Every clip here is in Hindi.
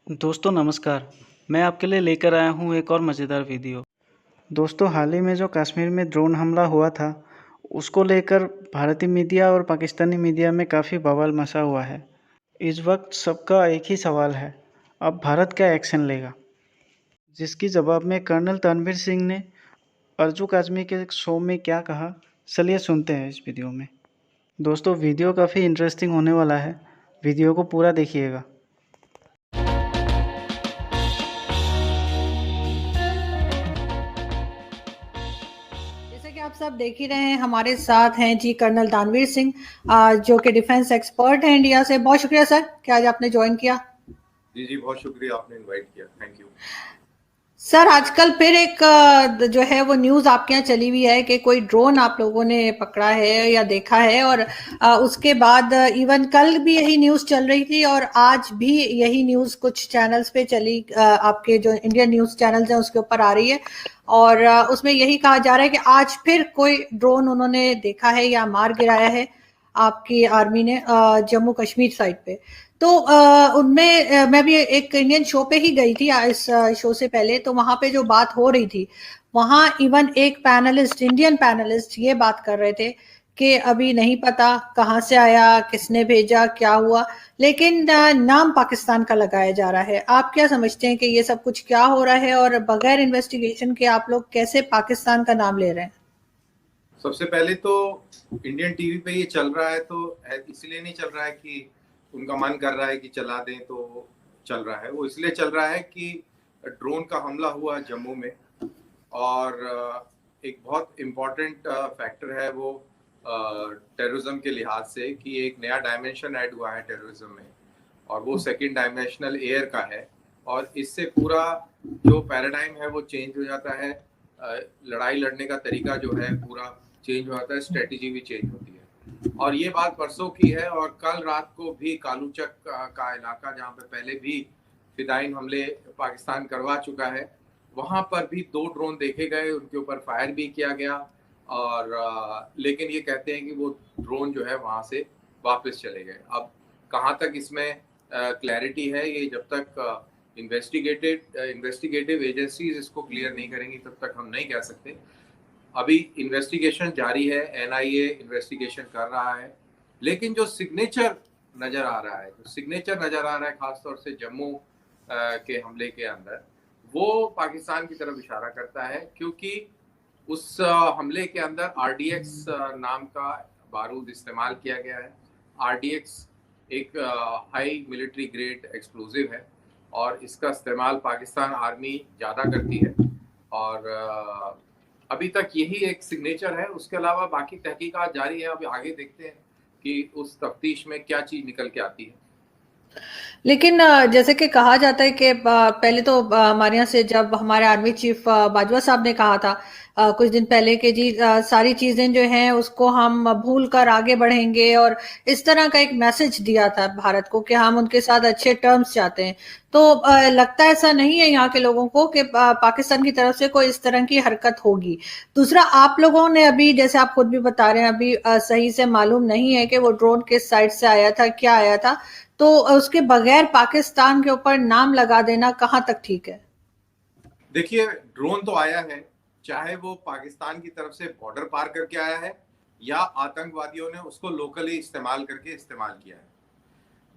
दोस्तों नमस्कार। मैं आपके लिए लेकर आया हूँ एक और मज़ेदार वीडियो। दोस्तों हाल ही में जो कश्मीर में ड्रोन हमला हुआ था, उसको लेकर भारतीय मीडिया और पाकिस्तानी मीडिया में काफ़ी बवाल मचा हुआ है। इस वक्त सबका एक ही सवाल है, अब भारत क्या एक्शन लेगा? जिसकी जवाब में कर्नल तनवीर सिंह ने अर्जू काज़मी के शो में क्या कहा, चलिए सुनते हैं इस वीडियो में। दोस्तों वीडियो काफ़ी इंटरेस्टिंग होने वाला है, वीडियो को पूरा देखिएगा। जैसे कि आप सब देख ही रहे हैं, हमारे साथ हैं जी कर्नल दानवीर सिंह, जो कि डिफेंस एक्सपर्ट हैं इंडिया से। बहुत शुक्रिया सर कि आज आपने ज्वाइन किया। जी बहुत शुक्रिया, आपने इनवाइट किया, थैंक यू। सर आजकल फिर एक जो है वो न्यूज़ आपके यहाँ चली हुई है कि कोई ड्रोन आप लोगों ने पकड़ा है या देखा है, और उसके बाद इवन कल भी यही न्यूज़ चल रही थी और आज भी यही न्यूज़ कुछ चैनल्स पे चली, आपके जो इंडियन न्यूज़ चैनल्स हैं उसके ऊपर आ रही है, और उसमें यही कहा जा रहा है कि आज फिर कोई ड्रोन उन्होंने देखा है या मार गिराया है आपकी आर्मी ने जम्मू कश्मीर साइड पे। तो उनमें मैं भी एक इंडियन शो पे ही गई थी इस शो से पहले, तो वहां पे जो बात हो रही थी, वहां इवन एक पैनलिस्ट, इंडियन पैनलिस्ट, ये बात कर रहे थे कि अभी नहीं पता कहाँ से आया, किसने भेजा, क्या हुआ, लेकिन नाम पाकिस्तान का लगाया जा रहा है। आप क्या समझते हैं कि ये सब कुछ क्या हो रहा है, और बगैर इन्वेस्टिगेशन के आप लोग कैसे पाकिस्तान का नाम ले रहे हैं? सबसे पहले तो इंडियन टीवी पे ये चल रहा है तो इसलिए नहीं चल रहा है कि उनका मन कर रहा है कि चला दें तो चल रहा है, वो इसलिए चल रहा है कि ड्रोन का हमला हुआ जम्मू में, और एक बहुत इम्पोर्टेंट फैक्टर है वो टेररिज्म के लिहाज से कि एक नया डायमेंशन ऐड हुआ है टेररिज्म में, और वो सेकंड डायमेंशनल एयर का है, और इससे पूरा जो पैराडाइम है वो चेंज हो जाता है। लड़ाई लड़ने का तरीका जो है पूरा चेंज हो जाता है, स्ट्रेटेजी भी चेंज होती है। और ये बात परसों की है, और कल रात को भी कालूचक का इलाका जहाँ पे पहले भी फिदाइन हमले पाकिस्तान करवा चुका है, वहां पर भी 2 ड्रोन देखे गए, उनके ऊपर फायर भी किया गया, और लेकिन ये कहते हैं कि वो ड्रोन जो है वहां से वापस चले गए। अब कहाँ तक इसमें क्लैरिटी है, ये जब तक इन्वेस्टिगेटिव एजेंसीज इसको क्लियर नहीं करेंगी तब तक हम नहीं कह सकते। अभी इन्वेस्टिगेशन जारी है, एनआईए इन्वेस्टिगेशन कर रहा है, लेकिन जो सिग्नेचर नजर आ रहा है, खासतौर से जम्मू के हमले के अंदर, वो पाकिस्तान की तरफ इशारा करता है, क्योंकि उस हमले के अंदर आरडीएक्स नाम का बारूद इस्तेमाल किया गया है। आरडीएक्स एक हाई मिलिट्री ग्रेड एक्सप्लोजिव है, और इसका इस्तेमाल पाकिस्तान आर्मी ज़्यादा करती है, और अभी तक यही एक सिग्नेचर है। उसके अलावा बाकी तहकीकात जारी है, अभी आगे देखते हैं कि उस तफ्तीश में क्या चीज़ निकल के आती है। लेकिन जैसे कि कहा जाता है कि पहले तो हमारे यहाँ से जब हमारे आर्मी चीफ बाजवा साहब ने कहा था कुछ दिन पहले कि जी सारी चीजें जो हैं उसको हम भूल कर आगे बढ़ेंगे, और इस तरह का एक मैसेज दिया था भारत को कि हम उनके साथ अच्छे टर्म्स चाहते हैं। तो लगता है ऐसा नहीं है यहाँ के लोगों को कि पाकिस्तान की तरफ से कोई इस तरह की हरकत होगी। दूसरा, आप लोगों ने अभी, जैसे आप खुद भी बता रहे हैं, अभी सही से मालूम नहीं है कि वो ड्रोन किस साइड से आया था, क्या आया था, तो उसके बगैर पाकिस्तान के ऊपर नाम लगा देना कहां तक ठीक है? देखिए, ड्रोन तो आया है, चाहे वो पाकिस्तान की तरफ से बॉर्डर पार करके आया है या आतंकवादियों ने उसको लोकली इस्तेमाल किया है।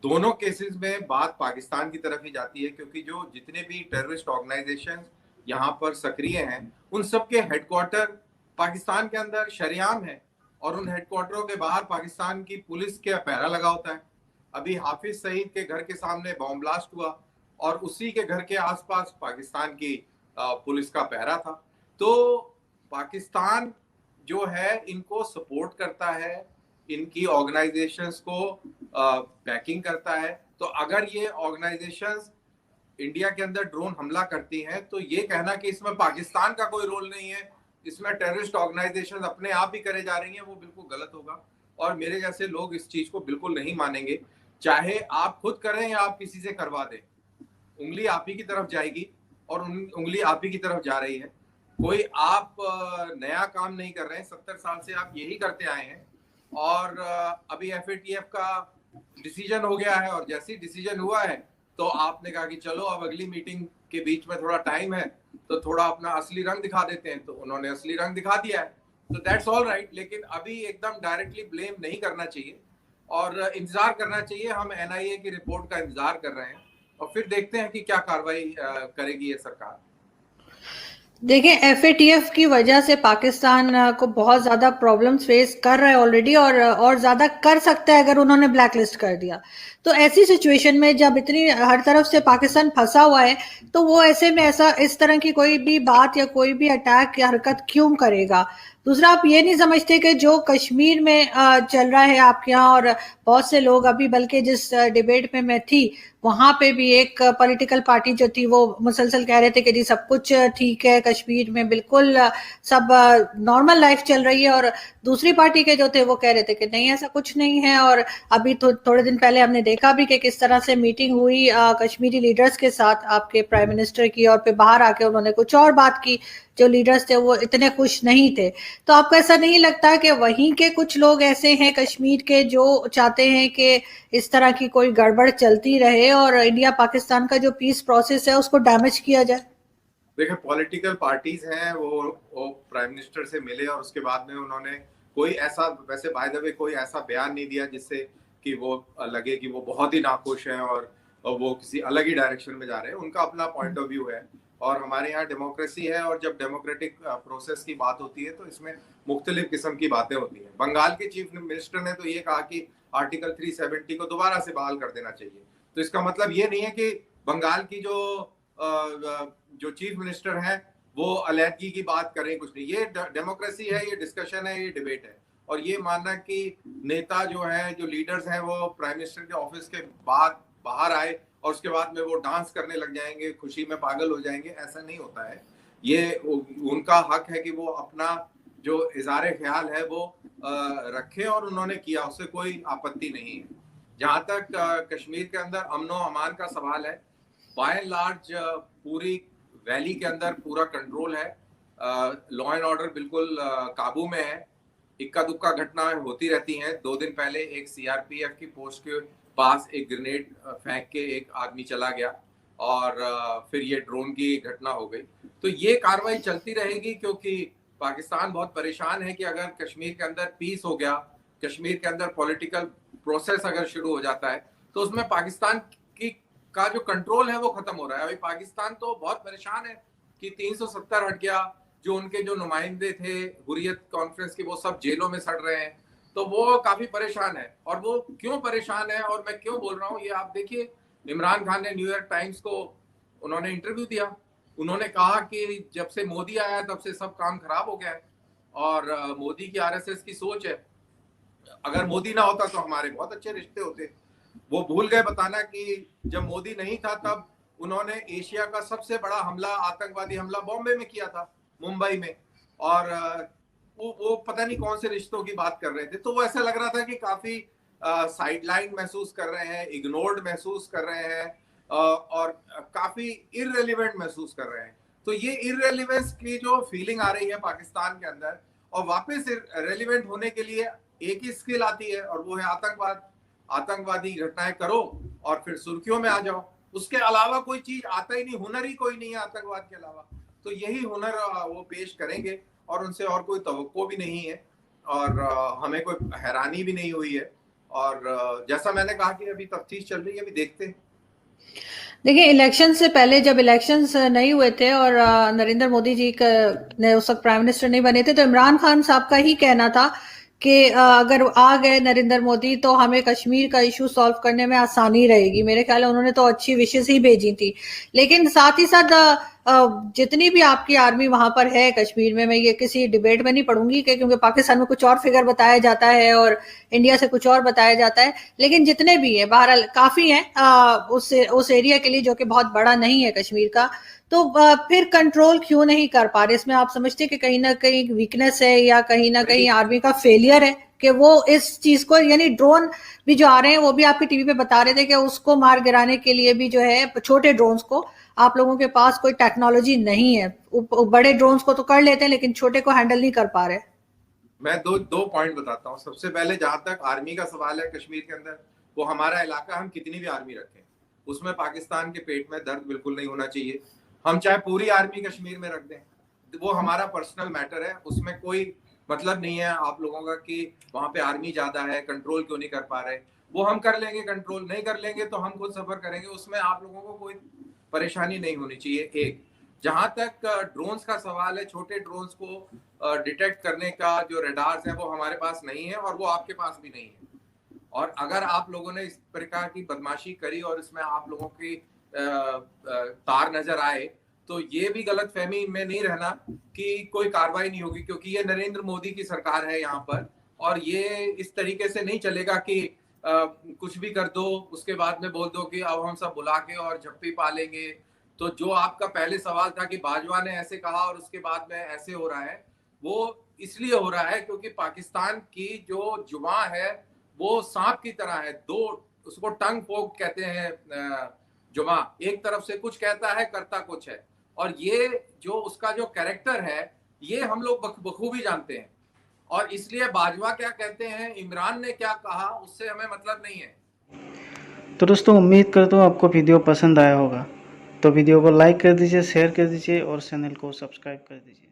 दोनों केसेस में बात पाकिस्तान की तरफ ही जाती है, क्योंकि जो जितने भी टेररिस्ट ऑर्गेनाइजेशन यहाँ पर सक्रिय हैं, उन सबके हेडक्वार्टर पाकिस्तान के अंदर शरेआम है, और उन हेडक्वार्टरों के बाहर पाकिस्तान की पुलिस के पहरा लगा होता है। अभी हाफिज सईद के घर के सामने बॉम्ब ब्लास्ट हुआ, और उसी के घर के आसपास पाकिस्तान की पुलिस का पहरा था। तो पाकिस्तान जो है इनको सपोर्ट करता है, इनकी ऑर्गेनाइजेशंस को बैकिंग करता है। तो अगर ये ऑर्गेनाइजेशंस इंडिया के अंदर ड्रोन हमला करती हैं, तो ये कहना कि इसमें पाकिस्तान का कोई रोल नहीं है, इसमें टेररिस्ट ऑर्गेनाइजेशंस अपने आप ही करे जा रही हैं, वो बिल्कुल गलत होगा, और मेरे जैसे लोग इस चीज को बिल्कुल नहीं मानेंगे। चाहे आप खुद करें या आप किसी से करवा दें, उंगली आप ही की तरफ जाएगी, और उंगली आप ही की तरफ जा रही है। कोई आप नया काम नहीं कर रहे हैं, 70 साल से आप यही करते आए हैं, और अभी एफएटीएफ का डिसीजन हो गया है, और जैसे ही डिसीजन हुआ है तो आपने कहा कि चलो अब अगली मीटिंग के बीच में थोड़ा टाइम है तो थोड़ा अपना असली रंग दिखा देते हैं, तो उन्होंने असली रंग दिखा दिया है, तो दैट्स ऑल राइट। लेकिन अभी एकदम डायरेक्टली ब्लेम नहीं करना चाहिए और इंतजार करना चाहिए। हम एनआईए की रिपोर्ट का इंतजार कर रहे हैं और फिर देखते हैं कि क्या कार्रवाई करेगी ये सरकार। देखिए, एफएटीएफ की वजह से पाकिस्तान को बहुत ज्यादा प्रॉब्लम्स फेस कर रहा है ऑलरेडी, और ज्यादा कर सकता है अगर उन्होंने ब्लैक लिस्ट कर दिया। तो ऐसी सिचुएशन में जब इतनी हर तरफ से पाकिस्तान फंसा हुआ है, तो वो ऐसे में ऐसा इस तरह की कोई भी बात या कोई भी अटैक या हरकत क्यों करेगा। दूसरा, आप ये नहीं समझते कि जो कश्मीर में चल रहा है आपके यहाँ, और बहुत से लोग अभी, बल्कि जिस डिबेट में मैं थी वहां पे भी एक पॉलिटिकल पार्टी जो थी वो मुसलसल कह रहे थे कि जी सब कुछ ठीक है कश्मीर में, बिल्कुल सब नॉर्मल लाइफ चल रही है, और दूसरी पार्टी के जो थे वो कह रहे थे कि नहीं ऐसा कुछ नहीं है। और अभी थोड़े दिन पहले हमने देखा भी कि किस तरह से मीटिंग हुई कश्मीरी लीडर्स के साथ आपके प्राइम मिनिस्टर की, और फिर बाहर आके उन्होंने कुछ और बात की, जो लीडर्स थे वो इतने खुश नहीं थे। तो आपको ऐसा नहीं लगता कि वहीं के कुछ लोग ऐसे हैं कश्मीर के जो चाहते हैं कि इस तरह की कोई गड़बड़ चलती रहे और इंडिया पाकिस्तान का जो पीस प्रोसेस है उसको डैमेज किया जाए? देखिए, पॉलिटिकल पार्टीज हैं, वो प्राइम मिनिस्टर से मिले और उसके बाद में उन्होंने कोई ऐसा, वैसे बाय द वे कोई ऐसा बयान नहीं दिया जिससे कि वो लगे कि वो बहुत ही नाखुश हैं और वो किसी अलग ही डायरेक्शन में जा रहे हैं। उनका अपना पॉइंट ऑफ व्यू है और हमारे यहाँ डेमोक्रेसी है, और जब डेमोक्रेटिक प्रोसेस की बात होती है तो इसमें मुख्तलिफ किस्म की बातें होती हैं। बंगाल के चीफ मिनिस्टर ने तो ये कहा कि आर्टिकल 370 को दोबारा से बहाल कर देना चाहिए। तो इसका मतलब ये नहीं है कि बंगाल की जो चीफ मिनिस्टर है वो अलहदगी की बात करें, कुछ नहीं। ये डेमोक्रेसी है, ये डिस्कशन है, ये डिबेट है। और ये मानना कि नेता जो है, जो लीडर्स हैं, वो प्राइम मिनिस्टर के ऑफिस के बाद बाहर आए और उसके बाद में वो डांस करने लग जाएंगे, खुशी में पागल हो जाएंगे, ऐसा नहीं होता है। ये उनका हक है कि वो अपना जो इज़हार ख्याल है वो रखे, और उन्होंने किया, उससे कोई आपत्ति नहीं है। जहां तक कश्मीर के अंदर अमनो अमान का सवाल है, बाय एंड लार्ज पूरी वैली के अंदर पूरा कंट्रोल है, लॉ एंड ऑर्डर बिल्कुल काबू में है। इक्का दुक्का घटनाएं होती रहती हैं। 2 दिन पहले एक सीआरपीएफ की पोस्ट के पास एक ग्रेनेड फेंक के एक आदमी चला गया, और फिर ये ड्रोन की घटना हो गई। तो ये कार्रवाई चलती रहेगी, क्योंकि पाकिस्तान बहुत परेशान है कि अगर कश्मीर के अंदर पीस हो गया, कश्मीर के अंदर पॉलिटिकल प्रोसेस अगर शुरू हो जाता है, तो उसमें पाकिस्तान की का जो कंट्रोल है वो खत्म हो रहा है। अभी पाकिस्तान तो बहुत परेशान है कि 370 हट गया, जो उनके जो नुमाइंदे थे हुर्रियत कॉन्फ्रेंस के, वो सब जेलों में सड़ रहे हैं। तो वो काफी परेशान है। और वो क्यों परेशान है और मैं क्यों बोल रहा हूँ, ये आप देखिए, इमरान खान ने न्यूयॉर्क टाइम्स को उन्होंने इंटरव्यू दिया। उन्होंने कहा कि जब से मोदी आया तब से सब काम खराब हो गया है, और मोदी की आरएसएस की सोच है, अगर मोदी ना होता तो हमारे बहुत अच्छे रिश्ते होते। वो भूल गए बताना कि जब मोदी नहीं था तब उन्होंने एशिया का सबसे बड़ा हमला, आतंकवादी हमला बॉम्बे में किया था, मुंबई में, और वो पता नहीं कौन से रिश्तों की बात कर रहे थे। तो वो ऐसा लग रहा था कि काफी साइडलाइन महसूस कर रहे हैं, इग्नोर्ड महसूस कर रहे हैं, और काफी इररिलेवेंट महसूस कर रहे हैं। तो ये इररिलेवेंस की जो फीलिंग आ रही है पाकिस्तान के अंदर, और वापस रेलिवेंट होने के लिए एक ही स्किल आती है, और वो है आतंकवाद। आतंकवादी घटनाएं करो और फिर सुर्खियों में आ जाओ। उसके अलावा कोई चीज आता ही नहीं, हुनर ही कोई नहीं है आतंकवाद के अलावा। तो यही हुनर वो पेश करेंगे, और उनसे और कोई तवक्को भी नहीं है, और हमें कोई हैरानी भी नहीं हुई है। और जैसा मैंने कहा कि अभी तफ्तीश चल रही है, अभी देखते हैं। देखिए, इलेक्शन से पहले जब इलेक्शंस नहीं हुए थे और नरेंद्र मोदी जी ने उस वक्त प्राइम मिनिस्टर नहीं बने थे, तो इमरान खान साहब का ही कहना था कि अगर आ गए नरेंद्र मोदी तो हमें कश्मीर का इशू सॉल्व करने में आसानी रहेगी। मेरे ख्याल है उन्होंने तो अच्छी विशेष ही भेजी थी। लेकिन साथ ही साथ जितनी भी आपकी आर्मी वहां पर है कश्मीर में, मैं ये किसी डिबेट में नहीं पढ़ूंगी कि क्योंकि पाकिस्तान में कुछ और फिगर बताया जाता है और इंडिया से कुछ और बताया जाता है, लेकिन जितने भी है बहरहाल काफी हैं उस एरिया के लिए, जो कि बहुत बड़ा नहीं है कश्मीर का। तो फिर कंट्रोल क्यों नहीं कर पा रहे? इसमें आप समझते हैं कि कहीं ना कहीं वीकनेस है, या कहीं ना कहीं आर्मी का फेलियर है कि वो इस चीज को, यानी ड्रोन भी जो आ रहे हैं वो भी आपकी टीवी पे बता रहे थे कि उसको मार गिराने के लिए भी जो है छोटे ड्रोन्स को, आप लोगों के पास कोई टेक्नोलॉजी नहीं है। बड़े ड्रोन्स को तो कर लेते हैं लेकिन छोटे को हैंडल नहीं कर पा रहे। मैं दो पॉइंट बताता हूँ। सबसे पहले जहां तक आर्मी का सवाल है कश्मीर के अंदर, वो हमारा इलाका, हम कितनी भी आर्मी रखें उसमें पाकिस्तान के पेट में दर्द बिल्कुल नहीं होना चाहिए। हम चाहे पूरी आर्मी कश्मीर में रख दें, वो हमारा पर्सनल मैटर है, उसमें कोई मतलब नहीं है आप लोगों का कि वहां पे आर्मी ज्यादा है, कंट्रोल क्यों नहीं कर पा रहे। वो हम कर लेंगे, कंट्रोल नहीं कर लेंगे तो हम खुद सफर करेंगे, उसमें आप लोगों को कोई परेशानी नहीं होनी चाहिए। एक जहां तक ड्रोन्स का सवाल है, छोटे ड्रोन्स को डिटेक्ट करने का जो रडार्स है वो हमारे पास नहीं है और वो आपके पास भी नहीं है। और अगर आप लोगों ने इस प्रकार की बदमाशी करी और इसमें आप लोगों की तार नजर आए तो ये भी गलत फहमी में नहीं रहना कि कोई कार्रवाई नहीं होगी, क्योंकि ये नरेंद्र मोदी की सरकार है यहाँ पर और ये इस तरीके से नहीं चलेगा कि कुछ भी कर दो उसके बाद में बोल दो कि अब हम सब बुला के और झप्पी पालेंगे। तो जो आपका पहले सवाल था कि बाजवा ने ऐसे कहा और उसके बाद में ऐसे हो रहा है, वो इसलिए हो रहा है क्योंकि पाकिस्तान की जो जुबान है वो सांप की तरह है, दो उसको टंग पोक कहते हैं। जुमा एक तरफ से कुछ कहता है, करता कुछ है, और ये जो उसका जो कैरेक्टर है ये हम लोग बखूबी जानते हैं। और इसलिए बाजवा क्या कहते हैं, इमरान ने क्या कहा, उससे हमें मतलब नहीं है। तो दोस्तों उम्मीद करता हूँ आपको वीडियो पसंद आया होगा, तो वीडियो को लाइक कर दीजिए, शेयर कर दीजिए और चैनल को सब्सक्राइब कर दीजिए।